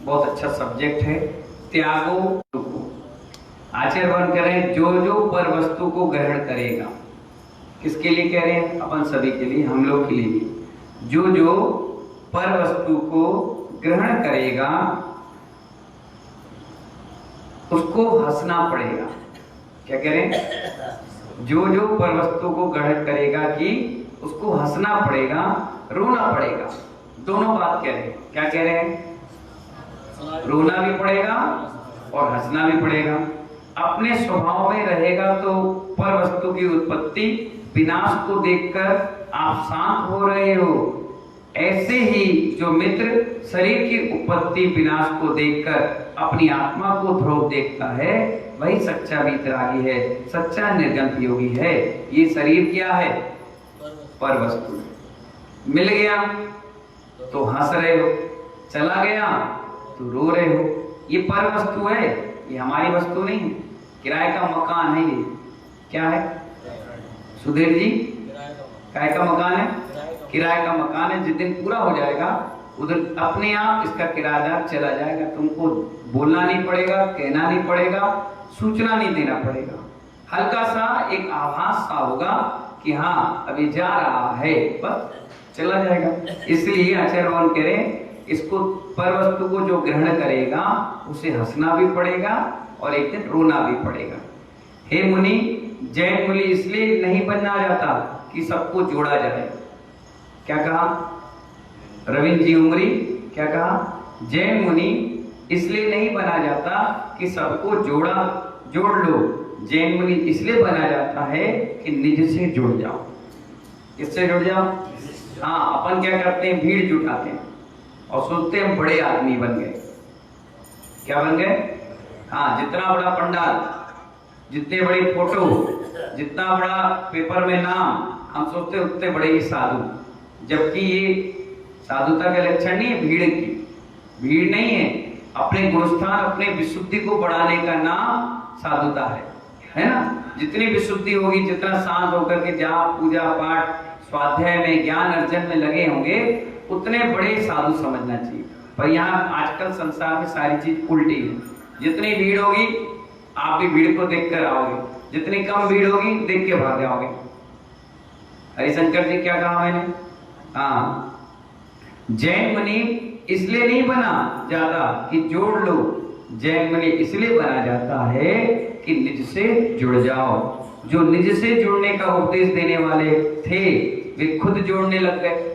बहुत अच्छा सब्जेक्ट है। त्यागो को आचार्य भगवान कह रहे हैं जो जो पर वस्तु को ग्रहण करेगा, किसके लिए कह रहे हैं? अपन सभी के लिए, हम लोग के लिए भी। जो जो पर वस्तु को ग्रहण करेगा उसको हंसना पड़ेगा। क्या कह रहे हैं? जो जो पर वस्तु को ग्रहण करेगा कि उसको हंसना पड़ेगा, रोना पड़ेगा। दोनों बात कह रहे हैं। क्या कह रहे हैं? रोना भी पड़ेगा और हंसना भी पड़ेगा। अपने स्वभाव में रहेगा तो पर वस्तु की उत्पत्ति विनाश को देखकर आप शांत हो रहे हो, ऐसे ही जो मित्र शरीर की उत्पत्ति विनाश को देखकर अपनी आत्मा को ध्रुव देखता है, वही सच्चा वीतरागी है, सच्चा निर्गंत योगी है। ये शरीर क्या है? पर वस्तु। मिल गया तो हंस रहे हो, चला गया तो रो रहे हो। ये पर वस्तु है, ये हमारी वस्तु नहीं है। किराए का मकान है ये। क्या है सुधीर जी? किराए का मकान है। किराए का मकान है, जिस दिन पूरा हो जाएगा उधर अपने आप इसका किराएदार चला जाएगा। तुमको बोलना नहीं पड़ेगा, कहना नहीं पड़ेगा, सूचना नहीं देना पड़ेगा। हल्का सा एक आभास सा होगा कि हाँ अभी जा रहा है, बस चला जाएगा। इसलिए आचार्य भगवान कह रहे हैं इसको पर वस्तु को जो ग्रहण करेगा उसे हंसना भी पड़ेगा और एक दिन रोना भी पड़ेगा। हे मुनि, जैन मुनि इसलिए नहीं बनना जाता कि सबको जोड़ा जाए। क्या कहा रविंद्र जी उमरी? क्या कहा? जैन मुनि इसलिए नहीं बना जाता कि सबको जोड़ लो। जैन मुनि इसलिए बना जाता है कि निज से जुड़ जाओ। किससे जुड़ जाओ? हाँ, अपन क्या करते हैं? भीड़ जुटाते हैं और सोचते हैं बड़े आदमी बन गए। क्या बन गए? हाँ, जितना बड़ा पंडाल, जितने बड़ी फोटो, जितना बड़ा पेपर में नाम, हम सोचते हैं उतने बड़े ही साधु। जबकि ये साधुता का लक्षण नहीं है, भीड़ की। भीड़ नहीं है, अपने गुणस्थान, अपने विशुद्धि को बढ़ाने का नाम साधुता है ना? जितनी विशुद्धि होगी, जितना शांत होकर के जाप, पूजा पाठ, स्वाध्याय में, ज्ञान अर्जन में लगे होंगे, उतने बड़े साधु समझना चाहिए। पर यहाँ आजकल संसार में सारी चीज उल्टी है। जितनी भीड़ होगी आप भी भीड़ को देख कर आओगे, जितनी कम भीड़ होगी देख के भाग जाओगे। हरिशंकर जी क्या कहा मैंने? हाँ, जैन मुनि इसलिए नहीं बना जाता कि जोड़ लो। जैन मुनि इसलिए बना जाता है कि निज से जुड़ जाओ। जो निज से जुड़ने का उपदेश देने वाले थे वे खुद जोड़ने लग गए।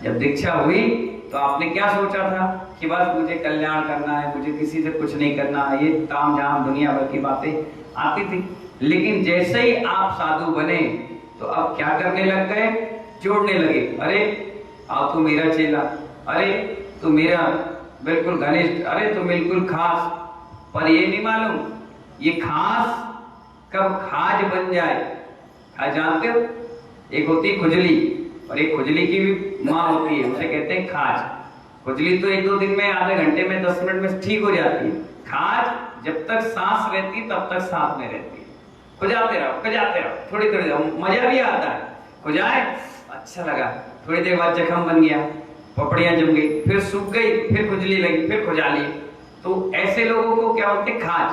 जब दीक्षा हुई तो आपने क्या सोचा था कि बस मुझे कल्याण करना है, मुझे किसी से कुछ नहीं करना है, ये ताम झाम दुनिया भर की बातें आती थी। लेकिन जैसे ही आप साधु बने तो अब क्या करने लग गए? जोड़ने लगे। अरे आओ तो मेरा चेला, अरे तो मेरा बिल्कुल घनिष्ठ, अरे तो बिल्कुल खास। पर ये नहीं मालूम ये खास कब खाज बन जाए। खाज जानते हो? एक होती है खुजली और एक खुजली की भी माँ होती है, उसे कहते हैं खाज। खुजली तो 1-2 दिन में, आधे घंटे में, 10 मिनट में ठीक हो जाती है। खाज जब तक सांस रहती तब तक साथ में रहती है। खुजाते रहो, थोड़ी थोड़ी मजा भी आता है। खुजाए, अच्छा लगा, थोड़ी देर बाद जख्म बन गया, पपड़ियां जम गई, फिर सूख गई, फिर खुजली लगी, फिर खुजा ली। तो ऐसे लोगों को क्या बोलते? खाज।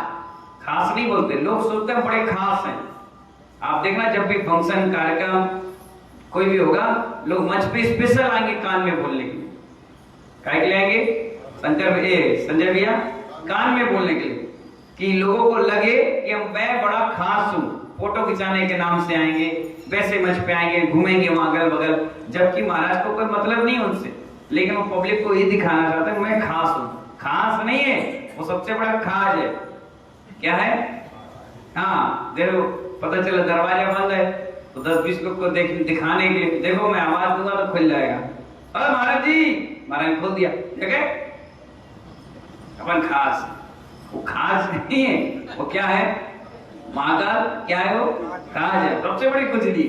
खास नहीं बोलते, लोग सोचते हैं बड़े खास हैं। आप देखना जब भी फंक्शन, कार्यक्रम कोई भी होगा, लोग मंच पे स्पेशल आएंगे कान में बोलने के लिए। क्या के लिए आएंगे? संजय भैया, कान में बोलने के लिए, कि लोगों को लगे कि मैं बड़ा खास हूं। फोटो खिंचाने के नाम से आएंगे, वैसे मंच पे आएंगे, घूमेंगे वहां अगल बगल, जबकि महाराज को कोई मतलब नहीं उनसे, लेकिन वो पब्लिक को ये दिखाना चाहता है मैं खास हूं। खास नहीं है, वो सबसे बड़ा खाज है। क्या है? हाँ, देखो पता चला दरवाजा बंद है तो 10-20 लोग को दिखाने के लिए, देखो मैं आवाज दूंगा तो खुल जाएगा। अरे महाराज जी, महाराज ने खोल दिया। ठीक है, अपन खास। वो खास नहीं है, वो क्या है? महाकाल। क्या है वो? खास है। सबसे बड़ी खुजली,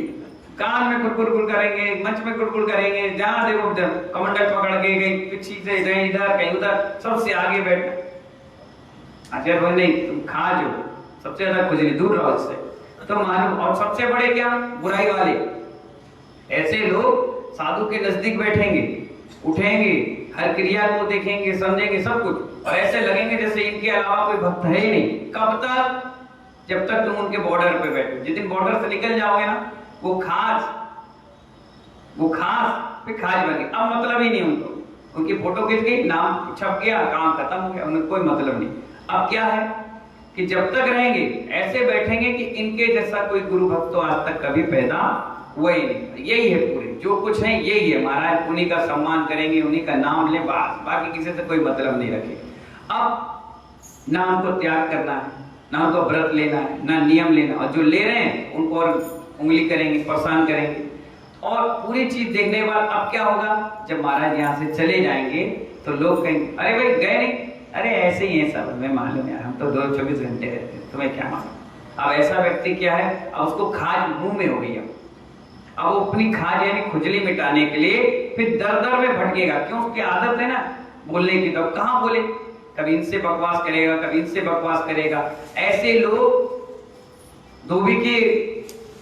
कान में कुड़कुड़ करेंगे, मंच में कुड़कुड़ करेंगे, जहां देखो कमंडल पकड़ के कहीं पीछे से इधर कहीं उधर, सबसे आगे बैठ। आचार्य बोले नहीं, तुम खाज हो, सबसे ज्यादा खुजली, दूर रहो इससे। तो मालूम, और सबसे बड़े क्या? बुराई वाले। ऐसे लोग साधु के नजदीक बैठेंगे, उठेंगे, हर क्रिया को देखेंगे, समझेंगे सब कुछ, और ऐसे लगेंगे जैसे इनके अलावा कोई भक्त है ही नहीं। कब तक? जब तक तुम उनके बॉर्डर पे बैठो। जिस दिन बॉर्डर से निकल जाओगे ना, वो खास पे खास बन गई, अब मतलब ही नहीं उनको। उनकी फोटो खींच गई, नाम छप गया, काम खत्म हो गया, उन्हें कोई मतलब नहीं। अब क्या है कि जब तक रहेंगे ऐसे बैठेंगे कि इनके जैसा कोई गुरु भक्त तो आज तक कभी पैदा हुआ ही नहीं। यही है पूरे जो कुछ है, यही है महाराज। उन्हीं का सम्मान करेंगे, उन्हीं का नाम ले, बस, बाकी किसी से कोई मतलब नहीं रखेंगे। अब ना उनको त्याग करना है, ना उनको व्रत लेना है, ना नियम लेना, और जो ले रहे हैं उनको और उंगली करेंगे, परेशान करेंगे। और पूरी चीज देखने के बाद अब क्या होगा, जब महाराज यहाँ से चले जाएंगे तो लोग कहेंगे अरे भाई गए नहीं, अरे ऐसे ही है सब, हमें मालूम है, हम तो 24 घंटे रहते हैं, तुम्हें क्या मालूम। अब ऐसा व्यक्ति क्या है, अब उसको खाज मुंह में हो गई। अब वो अपनी खाज यानी खुजली मिटाने के लिए फिर दर दर में भटकेगा। क्यों? उसकी आदत है ना बोलने की, तो कहाँ बोले, कभी इनसे बकवास करेगा, कभी इनसे बकवास करेगा। ऐसे लोग धोबी के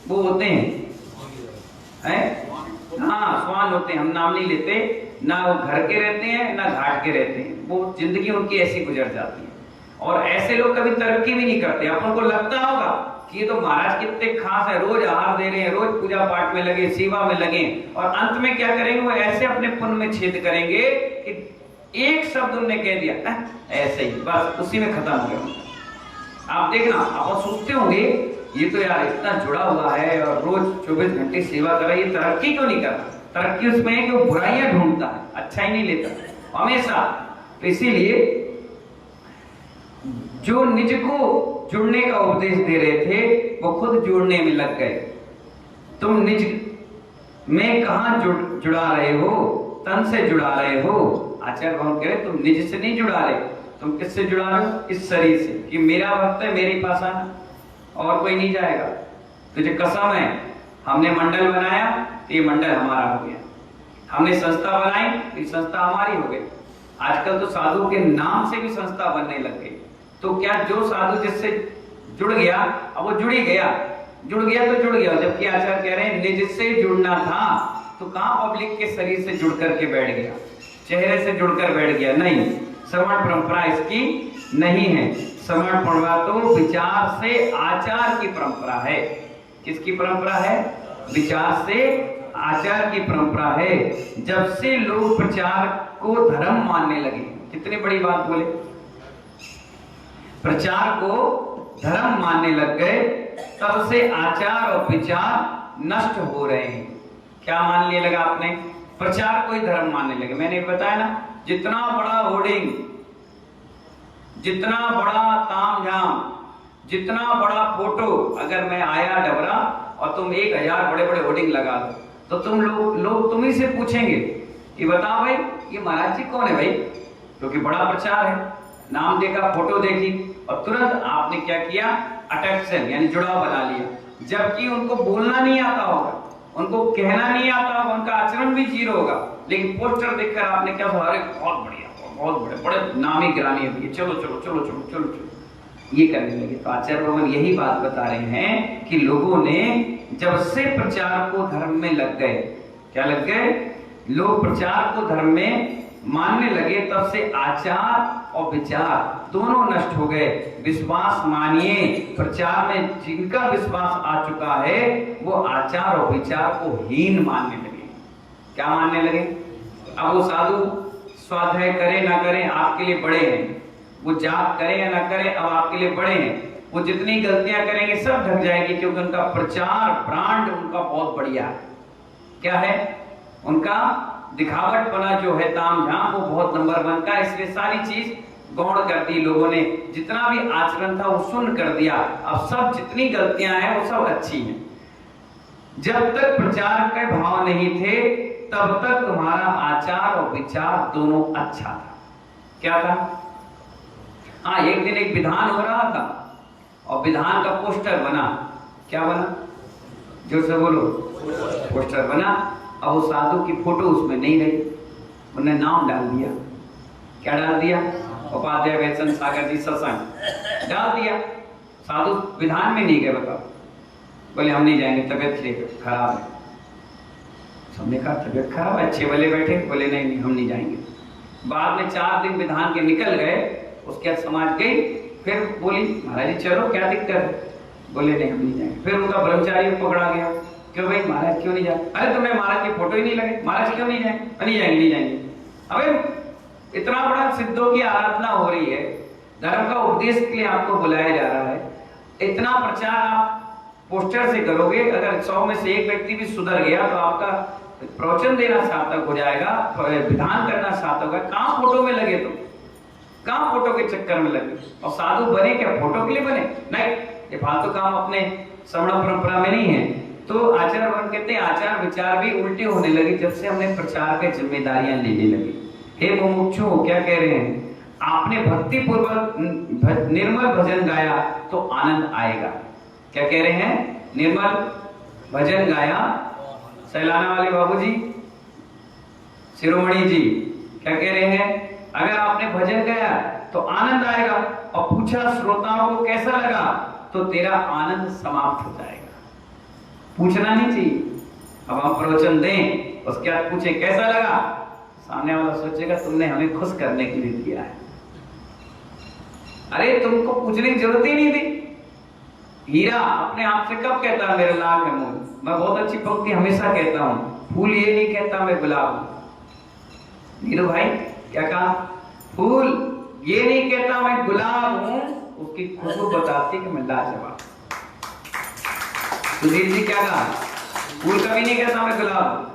वो होते हैं, हाँ स्वान होते हैं, हम नाम नहीं लेते, ना वो घर के रहते हैं ना घाट के रहते हैं, वो जिंदगी उनकी ऐसी गुजर जाती है। और ऐसे लोग कभी तरक्की भी नहीं करते। अपन को लगता होगा कि ये तो महाराज कितने खास है, रोज आहार दे रहे हैं, रोज पूजा पाठ में लगे, सेवा में लगे, और अंत में क्या करेंगे, वो ऐसे अपने पुण्य में छेद करेंगे कि एक शब्द उन्होंने कह दिया ऐसे ही, बस उसी में खत्म हो गया। आप देखना, आप सोचते होंगे ये तो यार इतना जुड़ा हुआ है और रोज 24 घंटे सेवा कर रहा है, ये तरक्की क्यों नहीं कर रहा? तरक्की उसमें है कि वो बुराइयां ढूंढता है, अच्छा ही नहीं लेता हमेशा। तो इसीलिए जो निज को जुड़ने का उपदेश दे रहे थे वो खुद जुड़ने में लग गए। तुम निज में कहां जुड़ा रहे हो, तन से जुड़ा रहे हो। आचार्य भगवान कह रहे तुम निज से नहीं जुड़ा रहे, तुम किससे जुड़ा रहे हो? इस शरीर से, कि मेरा भक्त है मेरे पास आना और कोई नहीं जाएगा। तुझे कसम है, हमने मंडल बनाया तो ये मंडल हमारा हो गया, हमने संस्था बनाई तो ये संस्था हमारी हो गई। आजकल तो साधु के नाम से भी संस्था बनने लग गई। तो क्या जो साधु जिससे जुड़ गया, अब वो जुड़ ही गया, जुड़ गया तो जुड़ गया। जबकि आचार्य कह रहे हैं निज से जुड़ना था तो कहां पब्लिक के शरीर से जुड़ करके बैठ गया, चेहरे से जुड़कर बैठ गया? नहीं, श्रवण परंपरा इसकी नहीं है। श्रवण परंपरा तो विचार से आचार की परंपरा है। किसकी परंपरा है? विचार से आचार की परंपरा है। जब से लोग प्रचार को धर्म मानने लगे, कितनी बड़ी बात बोले, प्रचार को धर्म मानने लग गए, तब से आचार और विचार नष्ट हो रहे हैं। क्या मान लिया लगा आपने? प्रचार को ही धर्म मानने लगे। मैंने बताया ना, जितना बड़ा होर्डिंग, जितना बड़ा तामझाम, जितना बड़ा फोटो, अगर मैं आया डबरा और तुम 1000 बड़े बड़े होर्डिंग लगा दो तो तुम लोग तुम ही से पूछेंगे कि बताओ भाई ये महाराज जी कौन है भाई, क्योंकि बड़ा प्रचार है। नाम देखा, फोटो देखी और तुरंत आपने क्या किया, अटैक्शन यानी जुड़ाव बना लिया। जबकि उनको बोलना नहीं आता होगा, उनको कहना नहीं आता होगा, उनका आचरण भी जीरो होगा, लेकिन पोस्टर देखकर आपने क्या कहा, अरे बहुत बढ़िया, बहुत बड़े नामी गिरानी है, चलो चलो चलो चलो चलो चलो, ये करने लगे। तो आचार्य भगवान यही बात बता रहे हैं कि लोगों ने जब से प्रचार को धर्म में लग गए, क्या लग गए, लोग प्रचार को धर्म में मानने लगे, तब से आचार और विचार दोनों नष्ट हो गए। विश्वास मानिए, प्रचार में जिनका विश्वास आ चुका है वो आचार और विचार को हीन मानने लगे। क्या मानने लगे? अब वो साधु स्वाध्याय करे ना करे आपके लिए बड़े हैं, वो जाप करे या ना करे अब आपके लिए बड़े हैं। वो जितनी गलतियां करेंगे सब ढक जाएगी, क्योंकि उनका प्रचार ब्रांड उनका बहुत बढ़िया है। क्या है? उनका दिखावटपना जो है, तामझाम, वो बहुत नंबर 1 का। इसलिए सारी चीज गौण कर दी लोगों ने, जितना भी आचरण था वो सुन कर दिया। अब सब जितनी गलतियां हैं वो सब अच्छी हैं। जब तक प्रचार के भाव नहीं थे तब तक तुम्हारा आचार और विचार दोनों अच्छा था। क्या था? हाँ, एक दिन एक विधान हो रहा था और विधान का पोस्टर बना। क्या बना? जोर से बोलो। पोस्टर बना। अब वो साधु की फोटो उसमें नहीं रही, उन्हें नाम डाल दिया। क्या डाल दिया? उपाध्याय वैचन सागर जी सत्संग डाल दिया। साधु विधान में नहीं गए। बताओ, बोले हम नहीं जाएंगे, तबियत खराब है। सबने कहा तबियत खराब है, अच्छे वाले बैठे, बोले नहीं हम नहीं जाएंगे। बाद में 4 दिन विधान के निकल गए, उसके बाद समाज गई, फिर बोली महाराज जी चलो क्या दिक्कत है, बोले नहीं हम नहीं जाएंगे। फिर उनका ब्रह्मचारी पकड़ा गया, क्यों भाई महाराज क्यों नहीं जाए, अरे तुमने महाराज की फोटो ही नहीं लगे, महाराज क्यों नहीं जाएंगे, नहीं जाएंगे। अबे इतना बड़ा सिद्धों की आराधना हो रही है, धर्म का उपदेश के लिए आपको बुलाया जा रहा है, इतना प्रचार आप पोस्टर से करोगे, अगर 100 में से 1 व्यक्ति भी सुधर गया तो आपका प्रवचन देना सार्थक हो जाएगा, विधान करना सार्थक होगा। कहां फोटो में लगे तुम, कहां फोटो के चक्कर में लगे, और साधु बने क्या फोटो के लिए बने, नहीं, ये फालतू काम अपने श्रवण परंपरा में नहीं है। तो आचार्य वन कहते हैं आचार विचार भी उल्टी होने लगी जब से हमने प्रचार की जिम्मेदारियां लेने लगी। हे मुमुक्षु क्या कह रहे हैं, आपने भक्ति पूर्वक निर्मल भजन गाया तो आनंद आएगा। क्या कह रहे हैं, निर्मल भजन गाया, सैलाना वाले बाबूजी, शिरोमणि जी क्या कह रहे हैं, अगर आपने भजन गाया तो आनंद आएगा, और पूछा श्रोताओं को कैसा लगा, तो तेरा आनंद समाप्त हो जाएगा। पूछना नहीं चाहिए, अब हम प्रवचन दें उसके बाद पूछे कैसा लगा, सामने वाला सोचेगा तुमने हमें खुश करने के लिए किया है। अरे तुमको पूछने की जरूरत ही नहीं थी। हीरा अपने आप से कब कहता है मेरा लाख है मूल, मैं बहुत अच्छी पंक्ति हमेशा कहता हूँ, फूल ये नहीं कहता मैं गुलाब हूं। नीरू भाई क्या कहा, फूल ये नहीं कहता मैं गुलाब हूं, उसकी खुशबू बताती कि मैं लाजवाब। सुधीर जी क्या कहा, फूल कभी नहीं कहता मैं गुलाब,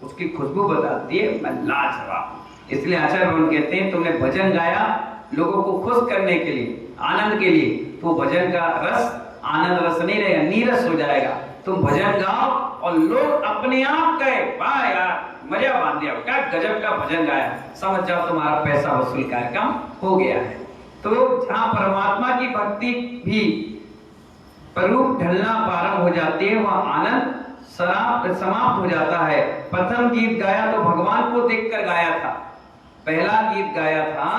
उसकी खुशबू बताती है मैं लाजवाब। इसलिए आचार्य भगवान कहते हैं तुमने भजन गाया लोगों को खुश करने के लिए, आनंद के लिए, तो भजन का रस आनंद रस नहीं रहेगा, नीरस हो जाएगा। तुम भजन गाओ और लोग अपने आप कहे वाह यार मजा बांध दिया, क्या गजब का भजन गाया, समझ जाओ तुम्हारा पैसा वसूल कार्यक्रम हो गया है। तो जहां परमात्मा की भक्ति भी स्वरूप ढलना प्रारंभ हो जाती है, वहां आनंद समाप्त हो जाता है। प्रथम गीत गाया तो भगवान को देखकर गाया था, पहला गीत गाया था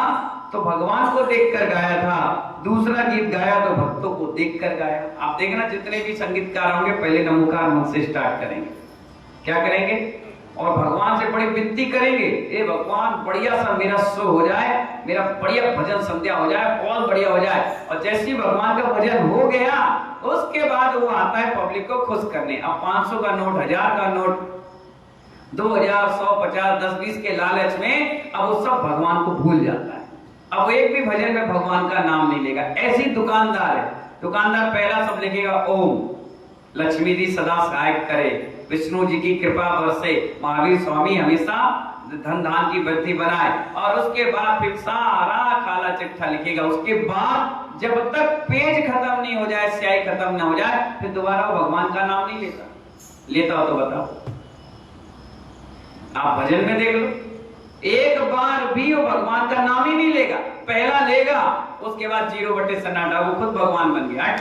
तो भगवान को देखकर गाया था, दूसरा गीत गाया तो भक्तों को देखकर गाया। आप देखना जितने भी संगीतकार होंगे पहले नमोकार मन से स्टार्ट करेंगे, क्या करेंगे, और भगवान से बड़ी विनती करेंगे, ए भगवान बढ़िया सा मेरा शो हो जाए, मेरा बढ़िया भजन संध्या हो जाए, बहुत बढ़िया हो जाए। और जैसे भगवान का भजन हो गया उसके बाद वो आता है पब्लिक को खुश करने। अब 500 का नोट, 1000 का नोट, 2000, 100, 50, 10, 20 के लालच में अब वो सब भगवान को भूल जाता है। अब एक भी भजन में भगवान का नाम नहीं लेगा। ऐसी दुकानदार है, दुकानदार पहला सब लिखेगा ओम, लक्ष्मी जी सदा सहायक करे, विष्णु जी की कृपा बरसे, महावीर स्वामी हमेशा धन धान की वृद्धि बनाए, और उसके बाद फिर सारा काला चिट्ठा लिखेगा। उसके बाद जब तक पेज खत्म नहीं हो जाए, स्याही खत्म ना हो जाए, फिर दोबारा भगवान का नाम नहीं लेता। लेता हो तो बताओ, आप भजन में देख लो, एक बार भी वो भगवान का नाम ही नहीं लेगा। पहला लेगा उसके बाद 0 बटे सन्नाटा, वो खुद भगवान बन गया।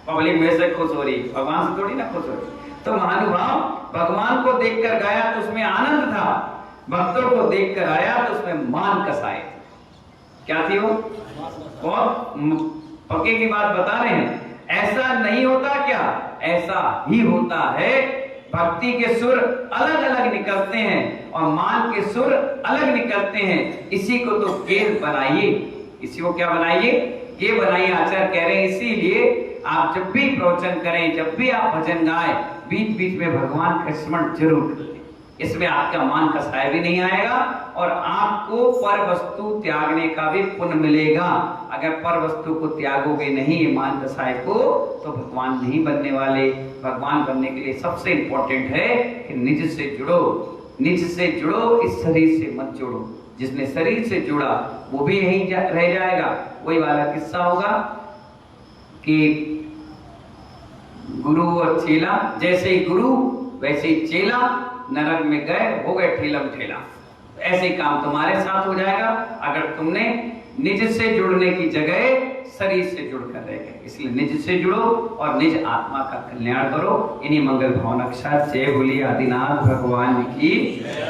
पब्लिक में से खुश हो रही, भगवान से थोड़ी ना खुश हो रही। तो महानुभाव भगवान को देखकर गाया तो उसमें आनंद था, भक्तों को देखकर आया तो उसमें मान कसाए। क्या थी वो, बहुत पक्के की बात बता रहे हैं। ऐसा नहीं होता क्या, ऐसा ही होता है। भक्ति के सुर अलग अलग निकलते हैं और मान के सुर अलग निकलते हैं। इसी को तो गेर बनाइए, इसी को क्या बनाइए, ये बनाइए। आचार्य कह रहे हैं इसीलिए आप जब भी प्रवचन करें, जब भी आप भजन गाएं, बीच बीच में भगवान का स्मरण जरूर करें। इसमें आपका मान कसाय भी नहीं आएगा और आपको पर वस्तु त्यागने का भी पुण्य मिलेगा। अगर पर वस्तु को त्यागोगे नहीं मान कसाय को, तो भगवान नहीं बनने वाले। भगवान बनने के लिए सबसे इंपॉर्टेंट है कि निज से जुड़ो, निज से जुड़ो, इस शरीर से मत जुड़ो। जिसने शरीर से जुड़ा वो भी यहीं रह जाएगा। वही वाला किस्सा होगा कि गुरु और चेला, जैसे ही गुरु वैसे ही चेला, नरक में गए हो गए ठेलम ठेला। ऐसे काम तुम्हारे साथ हो जाएगा अगर तुमने निज से जुड़ने की जगह शरीर से जुड़कर रह गए। इसलिए निज से जुड़ो और निज आत्मा का कल्याण करो। इन्हीं मंगल भावना के साथ जय बोलिए आदिनाथ भगवान की।